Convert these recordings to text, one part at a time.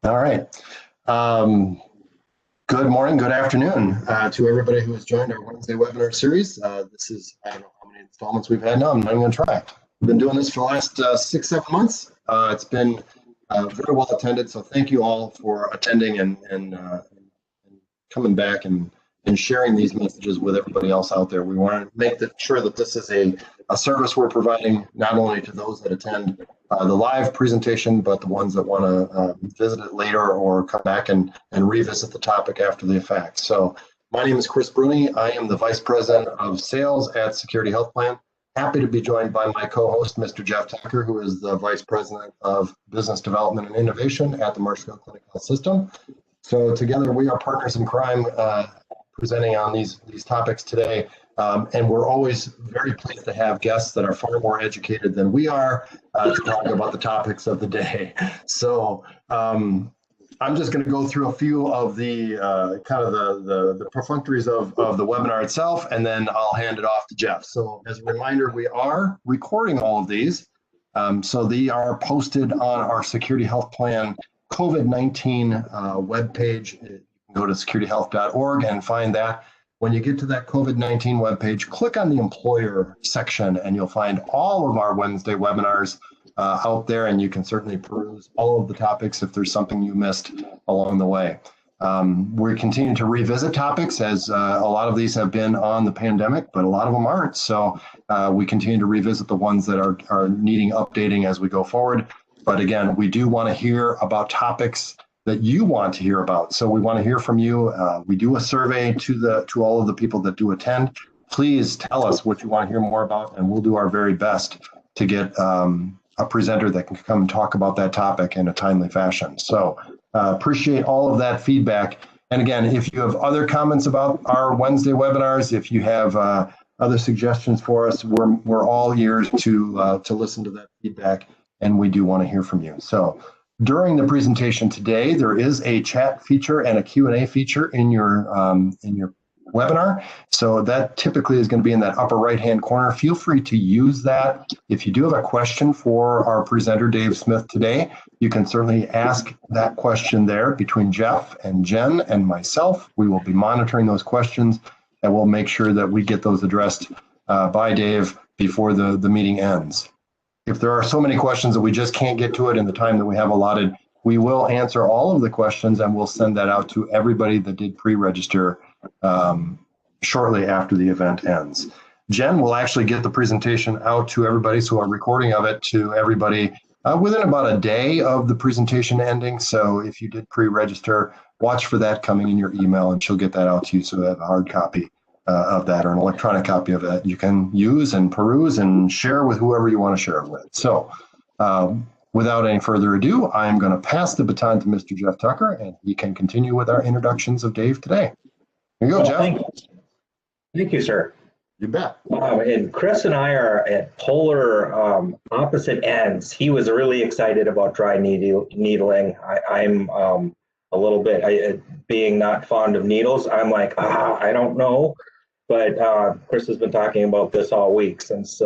All right. Um, Good morning, good afternoon to everybody who has joined our Wednesday webinar series. This is, I don't know how many installments we've had now. I'm not even going to try. We've been doing this for the last 6-7 months. It's been very well attended. So thank you all for attending and coming back and sharing these messages with everybody else out there. We want to make sure that this is a service we're providing not only to those that attend the live presentation, but the ones that want to visit it later or come back and revisit the topic after the fact. So my name is Chris Bruni. I am the Vice President of Sales at Security Health Plan. Happy to be joined by my co-host, Mr. Jeff Tucker, who is the Vice President of Business Development and Innovation at the Marshfield Clinic Health System. So together we are partners in crime presenting on these topics today. And we're always very pleased to have guests that are far more educated than we are to talk about the topics of the day. So I'm just going to go through a few of the kind of the perfunctories of the webinar itself, and then I'll hand it off to Jeff. So as a reminder, we are recording all of these. So they are posted on our Security Health Plan COVID-19 webpage. You can go to securityhealth.org and find that. When you get to that COVID-19 webpage, click on the employer section and you'll find all of our Wednesday webinars out there, and you can certainly peruse all of the topics if there's something you missed along the way. We continue to revisit topics as a lot of these have been on the pandemic, but a lot of them aren't. So we continue to revisit the ones that are needing updating as we go forward. But again, we do want to hear about topics that you want to hear about. So we want to hear from you. We do a survey to all of the people that do attend. Please tell us what you want to hear more about, and we'll do our very best to get a presenter that can come and talk about that topic in a timely fashion. So appreciate all of that feedback. And again, if you have other comments about our Wednesday webinars, if you have other suggestions for us, we're all ears to listen to that feedback, and we do want to hear from you. So during the presentation today, there is a chat feature and a Q&A feature in your webinar. So that typically is going to be in that upper right-hand corner. Feel free to use that. If you do have a question for our presenter, Dave Smith, today, you can certainly ask that question there between Jeff and Jen and myself. We will be monitoring those questions, and we'll make sure that we get those addressed by Dave before the meeting ends. If there are so many questions that we just can't get to it in the time that we have allotted, we will answer all of the questions and we'll send that out to everybody that did pre-register shortly after the event ends. Jen will actually get the presentation out to everybody, so a recording of it to everybody within about a day of the presentation ending. So if you did pre-register, watch for that coming in your email, and she'll get that out to you so you have a hard copy of that, or an electronic copy of that you can use and peruse and share with whoever you want to share it with. So without any further ado, I'm going to pass the baton to Mr. Jeff Tucker, and he can continue with our introductions of Dave today. Here you go, Jeff. Thank you, sir. You bet. And Chris and I are at polar opposite ends. He was really excited about dry needling. I'm a little bit, being not fond of needles, I'm like, I don't know. But Chris has been talking about this all week since he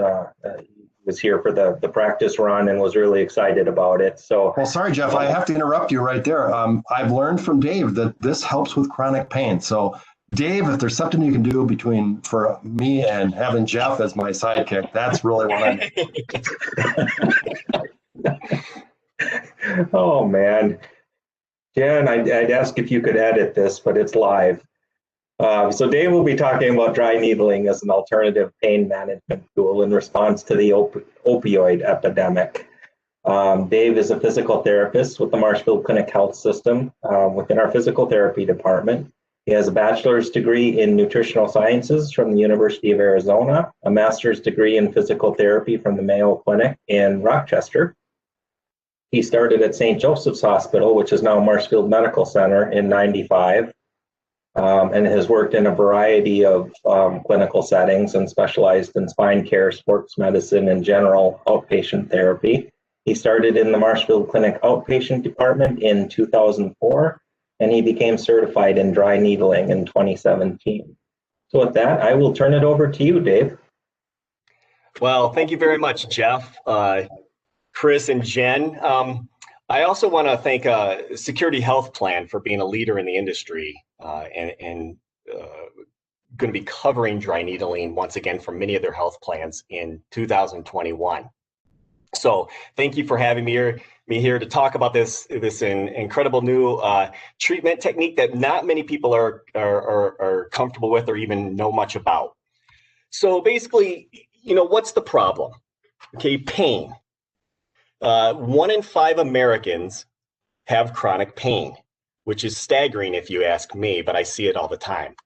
was here for the practice run and was really excited about it. So, well, sorry, Jeff, I have to interrupt you right there. I've learned from Dave that this helps with chronic pain. So, Dave, if there's something you can do for me and having Jeff as my sidekick, that's really what I Oh, man. Jen, I'd ask if you could edit this, but it's live. So Dave will be talking about dry needling as an alternative pain management tool in response to the opioid epidemic. Dave is a physical therapist with the Marshfield Clinic Health System within our physical therapy department. He has a bachelor's degree in nutritional sciences from the University of Arizona, a master's degree in physical therapy from the Mayo Clinic in Rochester. He started at St. Joseph's Hospital, which is now Marshfield Medical Center, in '95. And has worked in a variety of clinical settings and specialized in spine care, sports medicine, and general outpatient therapy. He started in the Marshfield Clinic outpatient department in 2004, and he became certified in dry needling in 2017. So with that, I will turn it over to you, Dave. Well, thank you very much, Jeff, Chris, and Jen. I also want to thank Security Health Plan for being a leader in the industry and going to be covering dry needling once again for many of their health plans in 2021. So thank you for having me here to talk about this incredible new treatment technique that not many people are comfortable with or even know much about. So basically, what's the problem? Okay, pain. 1 in 5 Americans have chronic pain, which is staggering if you ask me, but I see it all the time.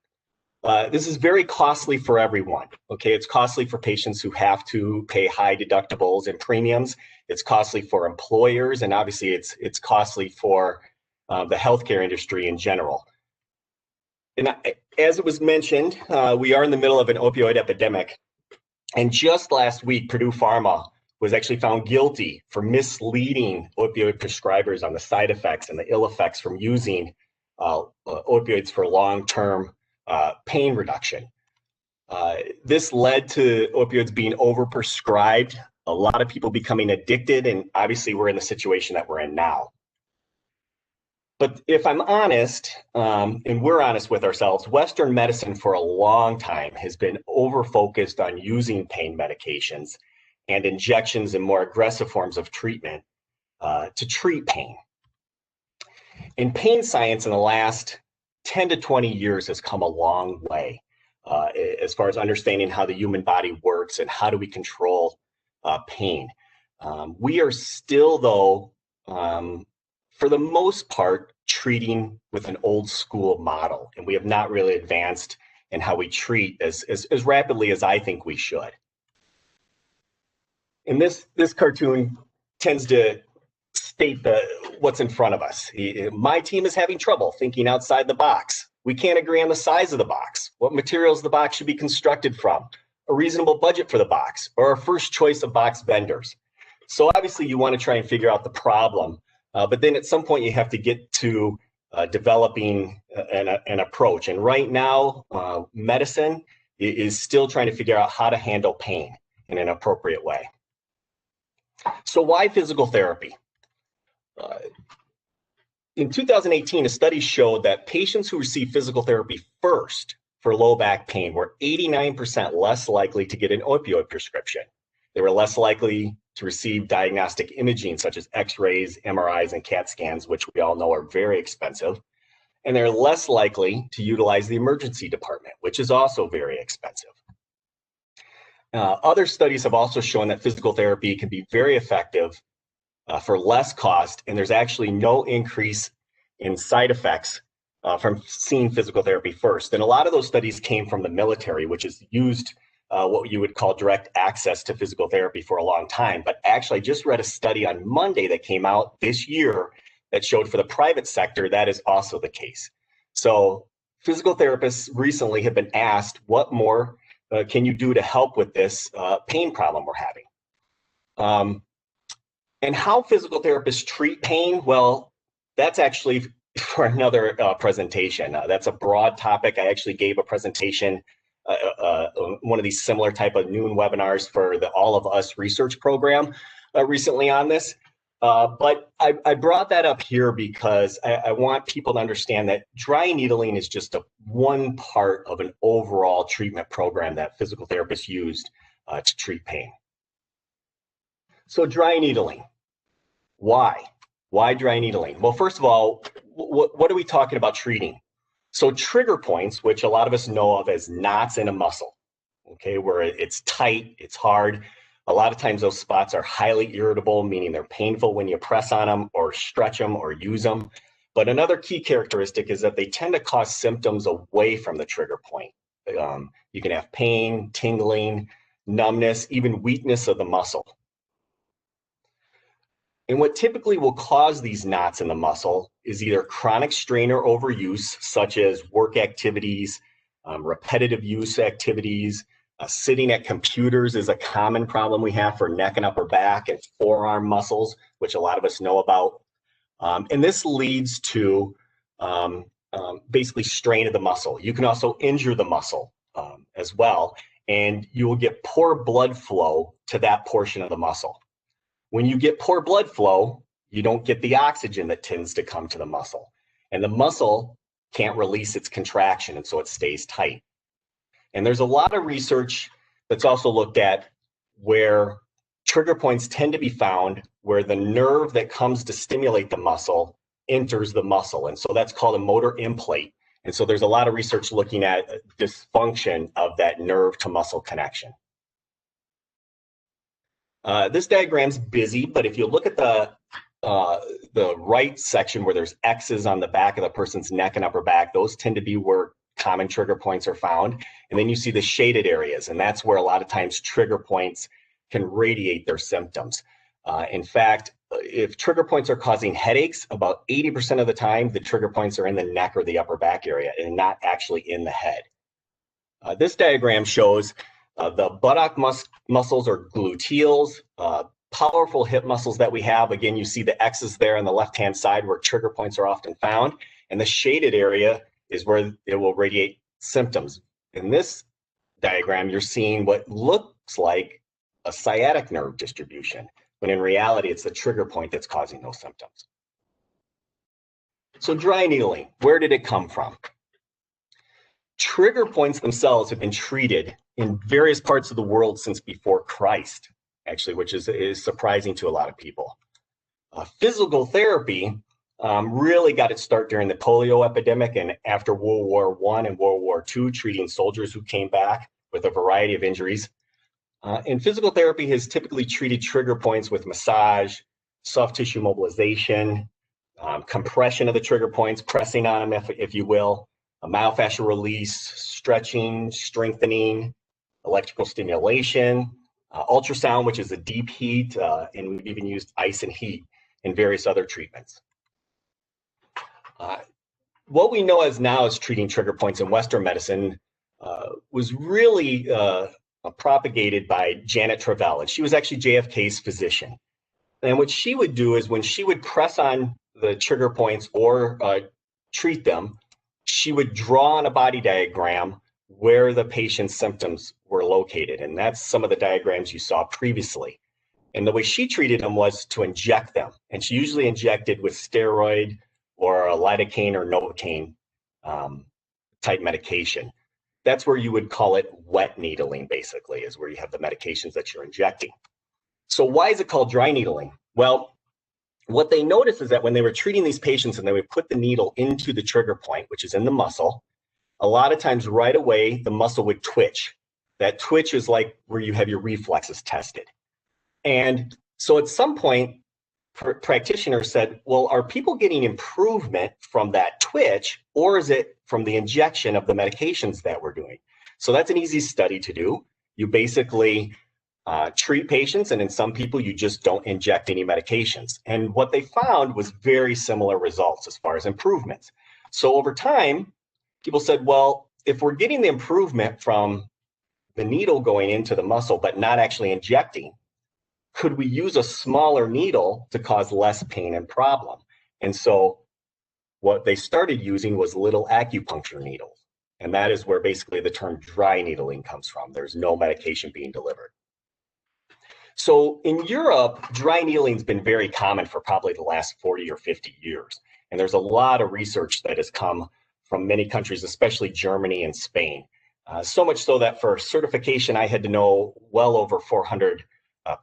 This is very costly for everyone. Okay, it's costly for patients who have to pay high deductibles and premiums. It's costly for employers, and obviously it's costly for the healthcare industry in general. And as it was mentioned, we are in the middle of an opioid epidemic. And just last week, Purdue Pharma was actually found guilty for misleading opioid prescribers on the side effects and the ill effects from using opioids for long-term pain reduction. This led to opioids being overprescribed, a lot of people becoming addicted, and obviously we're in the situation that we're in now. But if I'm honest, and we're honest with ourselves, Western medicine for a long time has been over-focused on using pain medications and injections and more aggressive forms of treatment to treat pain. And pain science in the last 10 to 20 years has come a long way as far as understanding how the human body works and how do we control pain. We are still, though, for the most part, treating with an old school model, and we have not really advanced in how we treat as rapidly as I think we should. And this cartoon tends to state what's in front of us. My team is having trouble thinking outside the box. We can't agree on the size of the box, what materials the box should be constructed from, a reasonable budget for the box, or our first choice of box vendors. So obviously you want to try and figure out the problem, but then at some point you have to get to developing an approach. And right now, medicine is still trying to figure out how to handle pain in an appropriate way. So why physical therapy? In 2018, a study showed that patients who received physical therapy first for low back pain were 89% less likely to get an opioid prescription. They were less likely to receive diagnostic imaging such as x-rays, MRIs, and CAT scans, which we all know are very expensive. And they're less likely to utilize the emergency department, which is also very expensive. Other studies have also shown that physical therapy can be very effective for less cost, and there's actually no increase in side effects from seeing physical therapy first. And a lot of those studies came from the military, which has used what you would call direct access to physical therapy for a long time. But actually, I just read a study on Monday that came out this year that showed for the private sector that is also the case. So physical therapists recently have been asked, what more can you do to help with this pain problem we're having? And how physical therapists treat pain, well, that's actually for another presentation. That's a broad topic. I actually gave a presentation, one of these similar type of noon webinars for the All of Us research program recently on this. But I brought that up here because I want people to understand that dry needling is just one part of an overall treatment program that physical therapists used to treat pain. So dry needling. Why? Why dry needling? Well, first of all, what are we talking about treating? So trigger points, which a lot of us know of as knots in a muscle, okay, where it's tight, it's hard. A lot of times those spots are highly irritable, meaning they're painful when you press on them or stretch them or use them. But another key characteristic is that they tend to cause symptoms away from the trigger point. You can have pain, tingling, numbness, even weakness of the muscle. And what typically will cause these knots in the muscle is either chronic strain or overuse, such as work activities, repetitive use activities. Sitting at computers is a common problem we have for neck and upper back and forearm muscles, which a lot of us know about. And this leads to basically strain of the muscle. You can also injure the muscle as well, and you will get poor blood flow to that portion of the muscle. When you get poor blood flow, you don't get the oxygen that tends to come to the muscle. And the muscle can't release its contraction, and so it stays tight. And there's a lot of research that's also looked at where trigger points tend to be found where the nerve that comes to stimulate the muscle enters the muscle. And so that's called a motor implate. And so there's a lot of research looking at dysfunction of that nerve to muscle connection. This diagram's busy, but if you look at the right section where there's X's on the back of the person's neck and upper back, those tend to be where common trigger points are found. And then you see the shaded areas, and that's where a lot of times trigger points can radiate their symptoms. In fact, if trigger points are causing headaches, about 80% of the time, the trigger points are in the neck or the upper back area and not actually in the head. This diagram shows the buttock muscles or gluteals, powerful hip muscles that we have. Again, you see the X's there on the left-hand side where trigger points are often found. And the shaded area is where it will radiate symptoms. In this diagram, you're seeing what looks like a sciatic nerve distribution, when in reality, it's the trigger point that's causing those symptoms. So dry needling, where did it come from? Trigger points themselves have been treated in various parts of the world since before Christ, actually, which is surprising to a lot of people. Physical therapy really got its start during the polio epidemic and after World War I and World War II, treating soldiers who came back with a variety of injuries. And physical therapy has typically treated trigger points with massage, soft tissue mobilization, compression of the trigger points, pressing on them, if you will, a myofascial release, stretching, strengthening, electrical stimulation, ultrasound, which is a deep heat, and we've even used ice and heat in various other treatments. What we know as now as treating trigger points in Western medicine was really propagated by Janet Travell, and she was actually JFK's physician. And what she would do is when she would press on the trigger points or treat them, she would draw on a body diagram where the patient's symptoms were located. And that's some of the diagrams you saw previously. And the way she treated them was to inject them. And she usually injected with steroid or a lidocaine or novocaine type medication. That's where you would call it wet needling, basically, is where you have the medications that you're injecting. So why is it called dry needling? Well, what they noticed is that when they were treating these patients and they would put the needle into the trigger point, which is in the muscle, a lot of times right away, the muscle would twitch. That twitch is like where you have your reflexes tested. And so at some point, practitioners said, well, are people getting improvement from that twitch, or is it from the injection of the medications that we're doing? So that's an easy study to do. You basically treat patients, and in some people, you just don't inject any medications. And what they found was very similar results as far as improvements. So over time, people said, well, if we're getting the improvement from the needle going into the muscle, but not actually injecting, could we use a smaller needle to cause less pain and problem? And so what they started using was little acupuncture needles. And that is where basically the term dry needling comes from. There's no medication being delivered. So in Europe, dry needling has been very common for probably the last 40 or 50 years. And there's a lot of research that has come from many countries, especially Germany and Spain. So much so that for certification, I had to know well over 400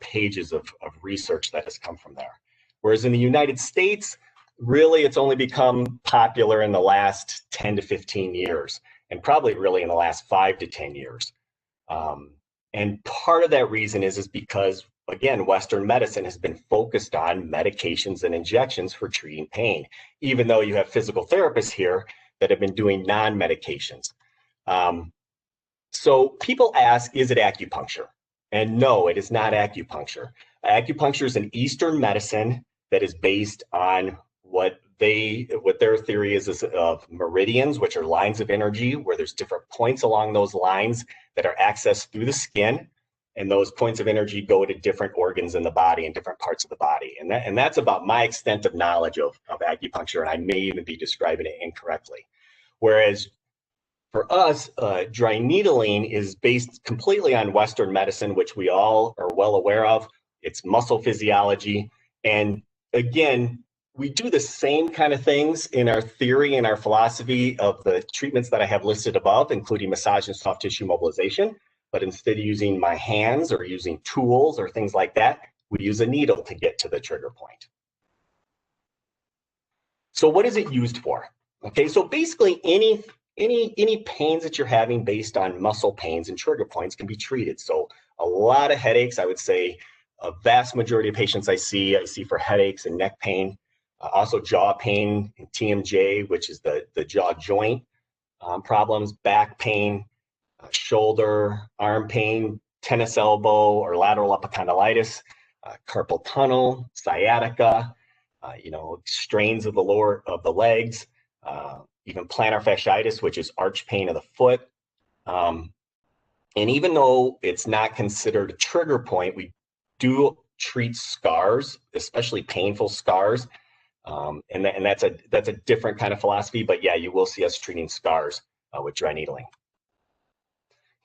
pages of research that has come from there. Whereas in the United States, really, it's only become popular in the last 10 to 15 years, and probably really in the last 5 to 10 years. And part of that reason is because, again, Western medicine has been focused on medications and injections for treating pain, even though you have physical therapists here that have been doing non-medications. So people ask, is it acupuncture? And no, it is not acupuncture. Acupuncture is an Eastern medicine that is based on what their theory is of meridians, which are lines of energy, where there's different points along those lines that are accessed through the skin. And those points of energy go to different organs in the body and different parts of the body. And that's about my extent of knowledge of acupuncture, and I may even be describing it incorrectly. Whereas for us, dry needling is based completely on Western medicine, which we all are well aware of. It's muscle physiology. And again, we do the same kind of things in our theory and our philosophy of the treatments that I have listed above, including massage and soft tissue mobilization. But instead of using my hands or using tools or things like that, we use a needle to get to the trigger point. So what is it used for? Okay, so basically any pains that you're having based on muscle pains and trigger points can be treated. So a lot of headaches, I would say a vast majority of patients I see for headaches and neck pain, also jaw pain and TMJ, which is the jaw joint problems, back pain, shoulder, arm pain, tennis elbow or lateral epicondylitis, carpal tunnel, sciatica, strains of the lower of the legs, even plantar fasciitis, which is arch pain of the foot. And even though it's not considered a trigger point, we do treat scars, especially painful scars. And that's a different kind of philosophy, but yeah, you will see us treating scars with dry needling.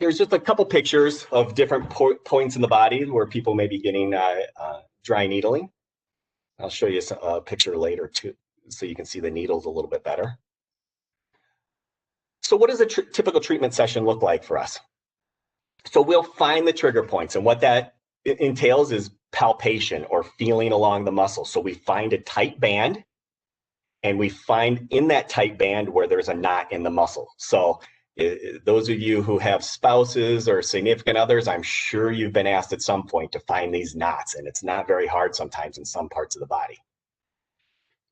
Here's just a couple pictures of different points in the body where people may be getting dry needling. I'll show you a picture later too, so you can see the needles a little bit better. So what does a typical treatment session look like for us? So we'll find the trigger points, and what that entails is palpation or feeling along the muscle. So we find a tight band, and we find in that tight band where there's a knot in the muscle. So those of you who have spouses or significant others, I'm sure you've been asked at some point to find these knots, and it's not very hard sometimes in some parts of the body.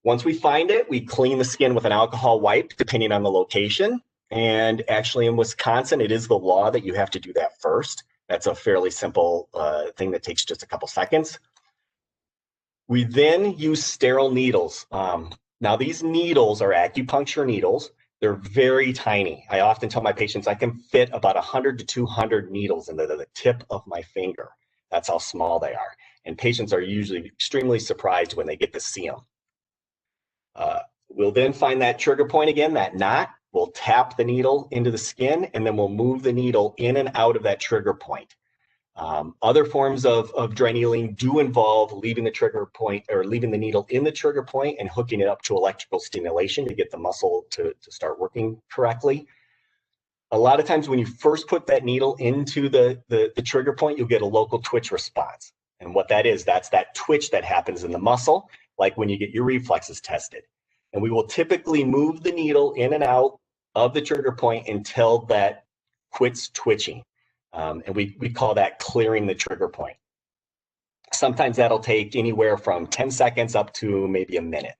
Once we find it, we clean the skin with an alcohol wipe, depending on the location. And actually in Wisconsin, it is the law that you have to do that first. That's a fairly simple thing that takes just a couple seconds. We then use sterile needles. Now these needles are acupuncture needles. They're very tiny. I often tell my patients I can fit about 100 to 200 needles into the tip of my finger. That's how small they are. And patients are usually extremely surprised when they get to see them. We'll then find that trigger point again, that knot. We'll tap the needle into the skin, and then we'll move the needle in and out of that trigger point. Other forms of dry needling do involve leaving the trigger point or leaving the needle in the trigger point and hooking it up to electrical stimulation to get the muscle to start working correctly. A lot of times when you first put that needle into the trigger point, you'll get a local twitch response. And what that is, that's that twitch that happens in the muscle, like when you get your reflexes tested. And we will typically move the needle in and out of the trigger point until that quits twitching. And we call that clearing the trigger point. Sometimes that'll take anywhere from 10 seconds up to maybe a minute.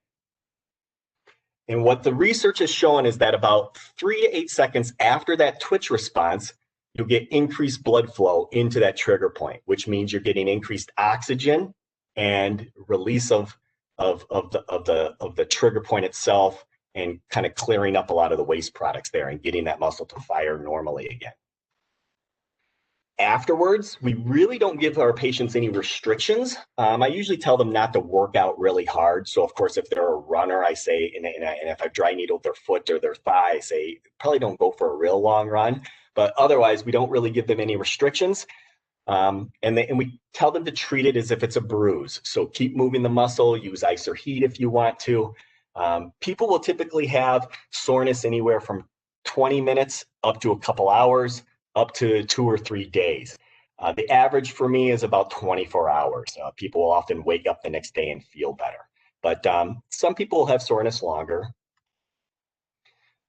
And what the research has shown is that about 3 to 8 seconds after that twitch response, you'll get increased blood flow into that trigger point, which means you're getting increased oxygen and release of the trigger point itself, and kind of clearing up a lot of the waste products there and getting that muscle to fire normally again. Afterwards, we really don't give our patients any restrictions. I usually tell them not to work out really hard. So of course, if they're a runner, I say, and if I've dry needled their foot or their thigh, I say, probably don't go for a real long run. But otherwise, we don't really give them any restrictions. And we tell them to treat it as if it's a bruise. So keep moving the muscle, use ice or heat if you want to. People will typically have soreness anywhere from 20 minutes up to a couple hours, up to 2 or 3 days. The average for me is about 24 hours. People will often wake up the next day and feel better. But some people will have soreness longer.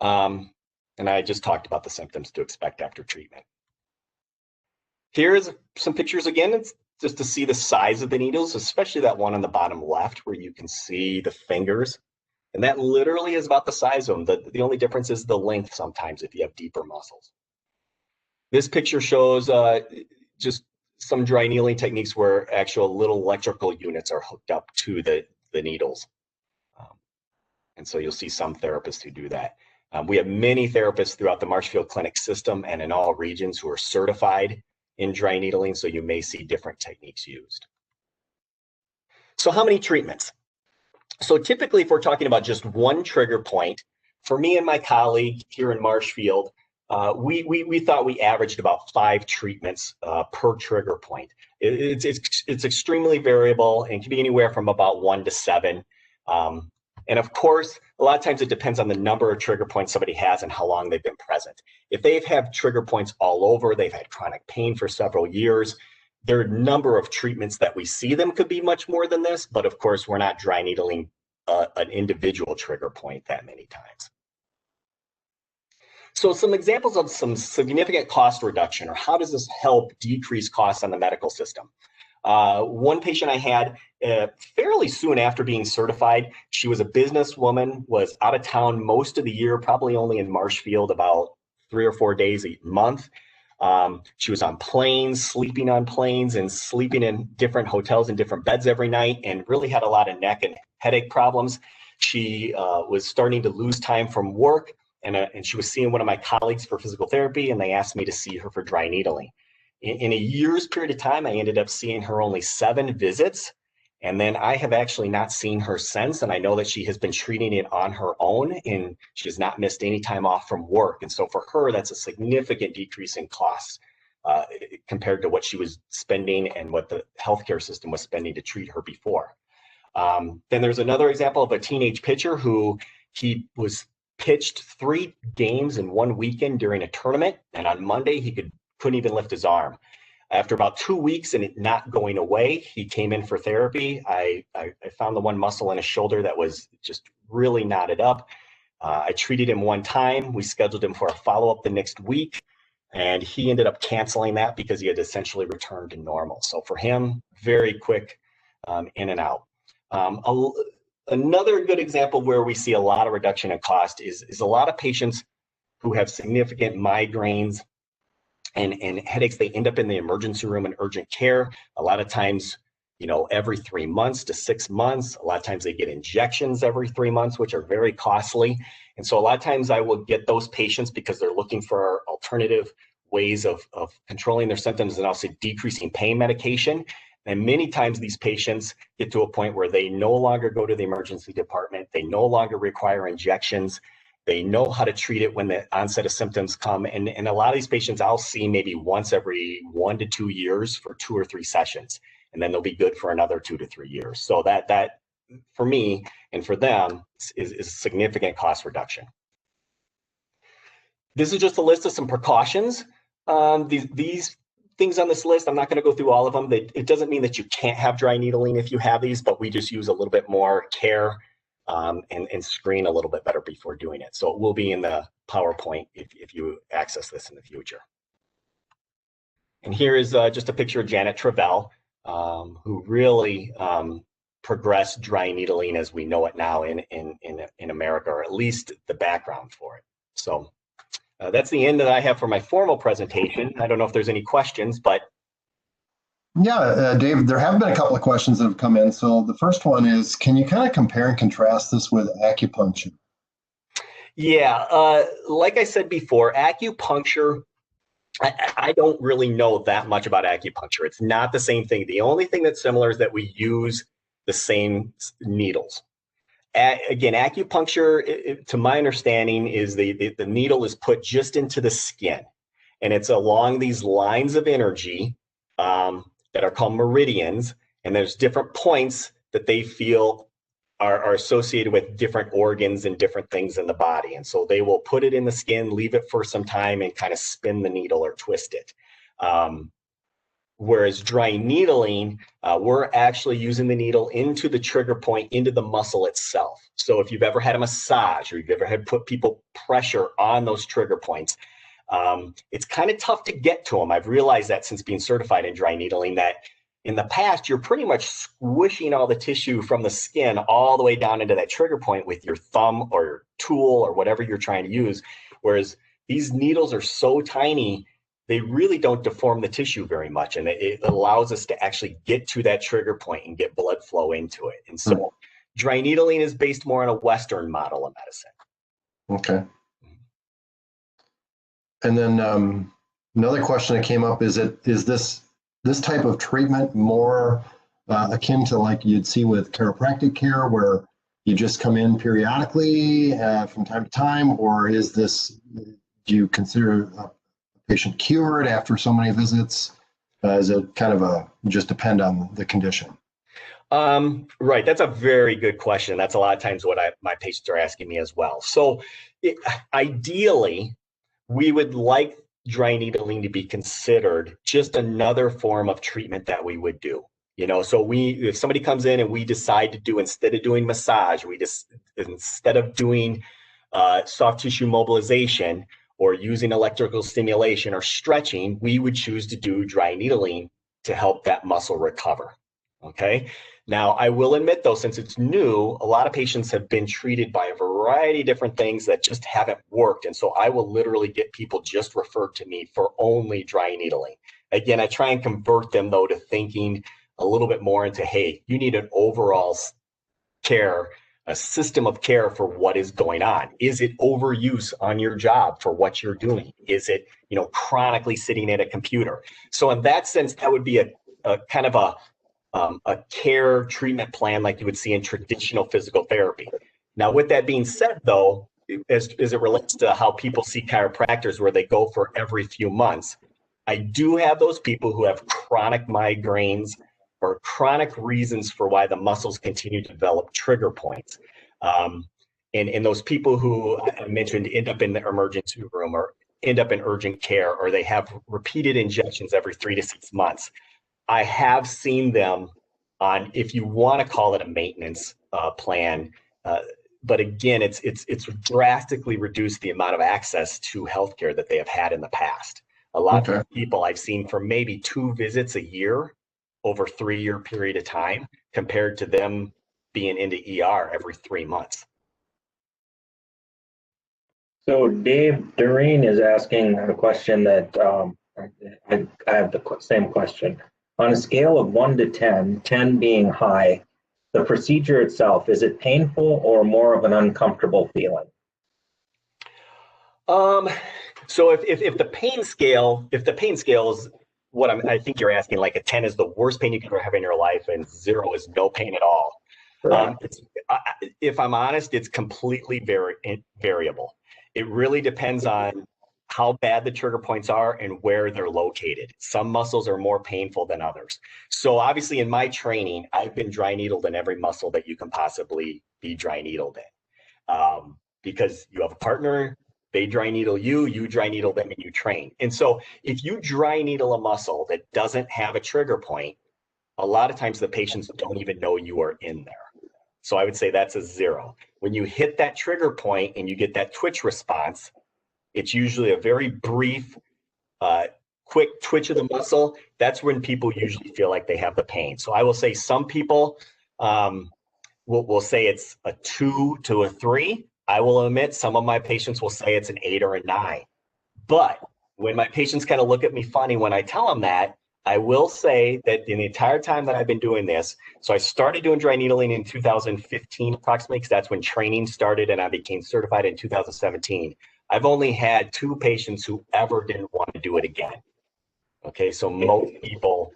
And I just talked about the symptoms to expect after treatment. Here's some pictures again. It's just to see the size of the needles, especially that one on the bottom left where you can see the fingers. And that literally is about the size of them. The only difference is the length sometimes if you have deeper muscles. This picture shows just some dry needling techniques where actual little electrical units are hooked up to the needles. And so you'll see some therapists who do that. We have many therapists throughout the Marshfield Clinic system and in all regions who are certified in dry needling, so you may see different techniques used. So how many treatments? So typically, if we're talking about just one trigger point, for me and my colleague here in Marshfield, we thought we averaged about 5 treatments per trigger point. It's extremely variable and can be anywhere from about 1 to 7. And of course, a lot of times it depends on the number of trigger points somebody has and how long they've been present. If they've had trigger points all over, they've had chronic pain for several years, there are a number of treatments that we see them could be much more than this, but of course, we're not dry needling an individual trigger point that many times. So some examples of some significant cost reduction, or how does this help decrease costs on the medical system? One patient I had fairly soon after being certified, she was a businesswoman, was out of town most of the year, probably only in Marshfield about 3 or 4 days a month. She was on planes, sleeping on planes, and sleeping in different hotels and different beds every night, and really had a lot of neck and headache problems. She was starting to lose time from work, and she was seeing one of my colleagues for physical therapy, and they asked me to see her for dry needling. In a year's period of time, I ended up seeing her only 7 visits, and then I have actually not seen her since, and I know that she has been treating it on her own, and she has not missed any time off from work. And so for her, that's a significant decrease in costs compared to what she was spending and what the healthcare system was spending to treat her before. Then there's another example of a teenage pitcher who he was pitched 3 games in 1 weekend during a tournament, and on Monday he couldn't even lift his arm. After about 2 weeks and it not going away, he came in for therapy. I found the one muscle in his shoulder that was just really knotted up. I treated him one time. We scheduled him for a follow-up the next week, and he ended up canceling that because he had essentially returned to normal. So for him, very quick in and out. Another good example where we see a lot of reduction in cost is a lot of patients who have significant migraines and headaches. They end up in the emergency room and urgent care. A lot of times, every 3 months to 6 months. A lot of times they get injections every 3 months, which are very costly. And so a lot of times I will get those patients because they're looking for alternative ways of controlling their symptoms and also decreasing pain medication. And many times these patients get to a point where they no longer go to the emergency department. They no longer require injections. They know how to treat it when the onset of symptoms come. And a lot of these patients I'll see maybe once every 1 to 2 years for 2 or 3 sessions. And then they'll be good for another 2 to 3 years. So that for me and for them is significant cost reduction. This is just a list of some precautions. These things on this list, I'm not going to go through all of them. It doesn't mean that you can't have dry needling if you have these, but we just use a little bit more care and screen a little bit better before doing it. So it will be in the PowerPoint if you access this in the future. And here is just a picture of Janet Travell, who really progressed dry needling as we know it now in America, or at least the background for it. So that's the end that I have for my formal presentation. I don't know if there's any questions, but. Yeah, Dave, there have been a couple of questions that have come in. So the first one is, can you kind of compare and contrast this with acupuncture? Yeah, like I said before, acupuncture, I don't really know that much about acupuncture. It's not the same thing. The only thing that's similar is that we use the same needles. Again, acupuncture, to my understanding, is the needle is put just into the skin, and it's along these lines of energy that are called meridians, and there's different points that they feel are associated with different organs and different things in the body. And so they will put it in the skin, leave it for some time, and kind of spin the needle or twist it. Whereas dry needling, we're actually using the needle into the trigger point, into the muscle itself. So if you've ever had a massage or you've ever had put people pressure on those trigger points, it's kind of tough to get to them. I've realized that since being certified in dry needling, that in the past, you're pretty much squishing all the tissue from the skin all the way down into that trigger point with your thumb or your tool or whatever you're trying to use. Whereas these needles are so tiny, they really don't deform the tissue very much. And it allows us to actually get to that trigger point and get blood flow into it. And so dry needling is based more on a Western model of medicine. Okay. And then another question that came up is this type of treatment more akin to like you'd see with chiropractic care, where you just come in periodically from time to time, or is this do you consider a patient cured after so many visits? Is it kind of just depend on the condition? Right. That's a very good question. That's a lot of times what my patients are asking me as well. So ideally, we would like dry needling to be considered just another form of treatment that we would do. So if somebody comes in and we decide to do, instead of doing massage, instead of doing soft tissue mobilization or using electrical stimulation or stretching, we would choose to do dry needling to help that muscle recover. Okay. Now, I will admit, though, since it's new, a lot of patients have been treated by a variety of different things that just haven't worked. And so I will literally get people just referred to me for only dry needling. Again, I try and convert them, though, to thinking a little bit more into, hey, you need an overall care, a system of care for what is going on. Is it overuse on your job for what you're doing? Is it, chronically sitting at a computer? So in that sense, that would be a kind of a care treatment plan like you would see in traditional physical therapy. Now, with that being said, though, as it relates to how people see chiropractors where they go for every few months, I do have those people who have chronic migraines or chronic reasons for why the muscles continue to develop trigger points. And those people who I mentioned end up in the emergency room or end up in urgent care, or they have repeated injections every 3 to 6 months. I have seen them on, if you want to call it a maintenance plan, but again, it's drastically reduced the amount of access to healthcare that they have had in the past. A lot of people I've seen for maybe 2 visits a year over 3-year period of time, compared to them being into ER every 3 months. So Dave Doreen is asking a question that I have the same question. On a scale of 1 to 10, 10 being high, the procedure itself, is it painful or more of an uncomfortable feeling? So if the pain scale is what I think you're asking, like a 10 is the worst pain you can ever have in your life and 0 is no pain at all. If I'm honest, it's completely variable. It really depends on how bad the trigger points are and where they're located. Some muscles are more painful than others. So obviously in my training, I've been dry needled in every muscle that you can possibly be dry needled in. Because you have a partner, they dry needle you, you dry needle them, and you train. And so if you dry needle a muscle that doesn't have a trigger point, a lot of times the patients don't even know you are in there. So I would say that's a 0. When you hit that trigger point and you get that twitch response, it's usually a very brief, quick twitch of the muscle. That's when people usually feel like they have the pain. So I will say some people will say it's a 2 to a 3. I will admit some of my patients will say it's an 8 or a 9. But when my patients kind of look at me funny when I tell them that, I will say that in the entire time that I've been doing this, so I started doing dry needling in 2015 approximately, because that's when training started, and I became certified in 2017. I've only had 2 patients who ever didn't want to do it again. Okay, so most people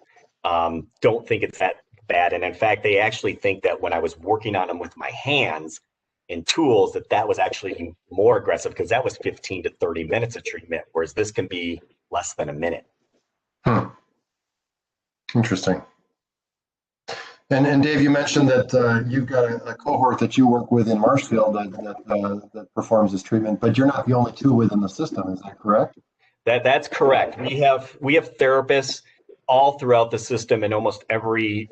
don't think it's that bad. And in fact, they actually think that when I was working on them with my hands and tools, that was actually more aggressive, because that was 15 to 30 minutes of treatment, whereas this can be less than a minute. Interesting. And Dave, you mentioned that you've got a cohort that you work with in Marshfield that performs this treatment, but you're not the only 2 within the system. Is that correct? That's correct. We have therapists all throughout the system in almost every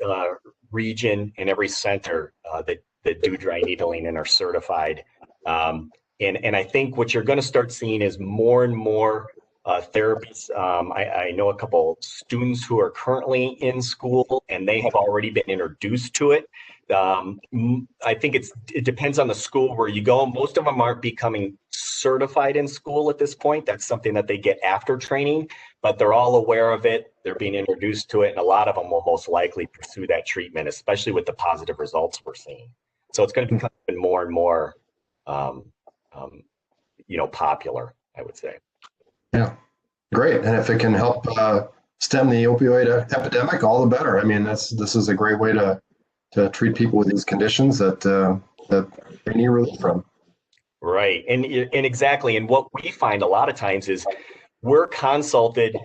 region and every center that do dry needling and are certified. And I think what you're going to start seeing is more and more therapies. I know a couple students who are currently in school and they have already been introduced to it. I think it depends on the school where you go. Most of them aren't becoming certified in school at this point. That's something that they get after training, but they're all aware of it. They're being introduced to it, and a lot of them will most likely pursue that treatment, especially with the positive results we're seeing. So it's going to become more and more, popular, I would say. Yeah, great. And if it can help stem the opioid epidemic, all the better. I mean, this is a great way to treat people with these conditions that they need relief from. Right. And exactly. And what we find a lot of times is we're consulted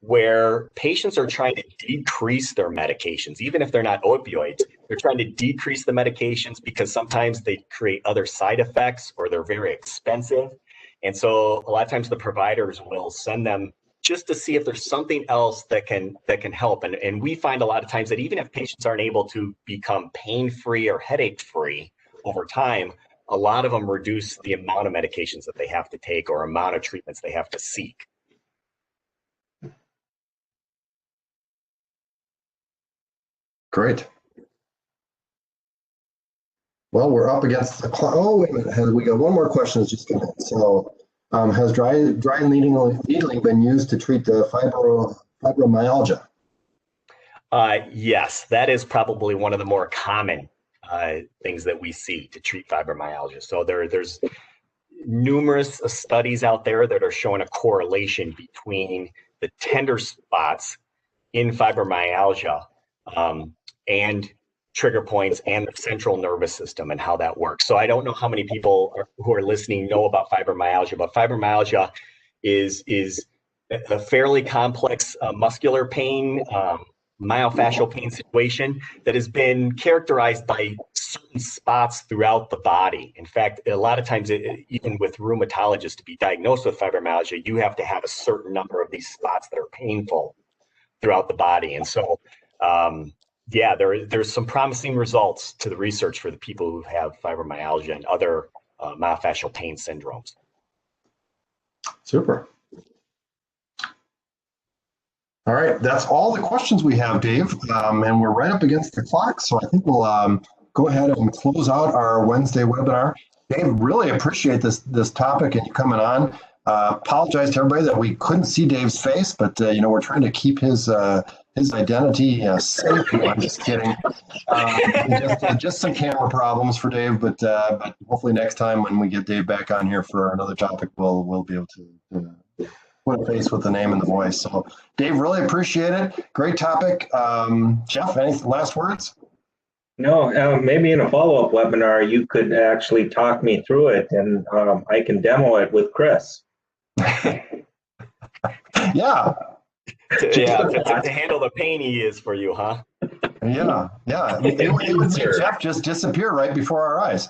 where patients are trying to decrease their medications, even if they're not opioids. They're trying to decrease the medications because sometimes they create other side effects or they're very expensive. And so a lot of times the providers will send them just to see if there's something else that can help. And we find a lot of times that even if patients aren't able to become pain-free or headache-free over time, a lot of them reduce the amount of medications that they have to take or amount of treatments they have to seek. Great. Well, we're up against the clock. Oh, wait a minute. We got one more question that's just come in. So, has dry needling been used to treat the fibromyalgia? Yes, that is probably one of the more common things that we see to treat fibromyalgia. So there's numerous studies out there that are showing a correlation between the tender spots in fibromyalgia and trigger points and the central nervous system and how that works. So I don't know how many people who are listening know about fibromyalgia, but fibromyalgia is a fairly complex muscular pain, myofascial pain situation that has been characterized by certain spots throughout the body. In fact, a lot of times, even with rheumatologists, to be diagnosed with fibromyalgia, you have to have a certain number of these spots that are painful throughout the body. And so, yeah, there's some promising results to the research for the people who have fibromyalgia and other myofascial pain syndromes. Super. All right, that's all the questions we have, Dave, and we're right up against the clock, so I think we'll go ahead and close out our Wednesday webinar. Dave, really appreciate this topic and you coming on. Apologize to everybody that we couldn't see Dave's face, but we're trying to keep his identity safe. I'm just kidding. Just some camera problems for Dave, but hopefully next time when we get Dave back on here for another topic, we'll be able to put a face with the name and the voice. So, Dave, really appreciate it. Great topic. Jeff, any last words? No, maybe in a follow-up webinar, you could actually talk me through it, and I can demo it with Chris. Yeah. To handle the pain he is for you, huh? Yeah. It would make Jeff just disappear right before our eyes.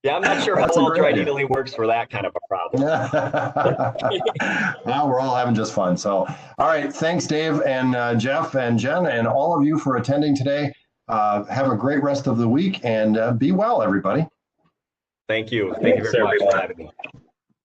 Yeah, I'm not sure how well dry needling works for that kind of a problem. Well, we're all having just fun. So, all right. Thanks, Dave and Jeff and Jen and all of you for attending today. Have a great rest of the week and be well, everybody. Thank you. Thank you very much for having me.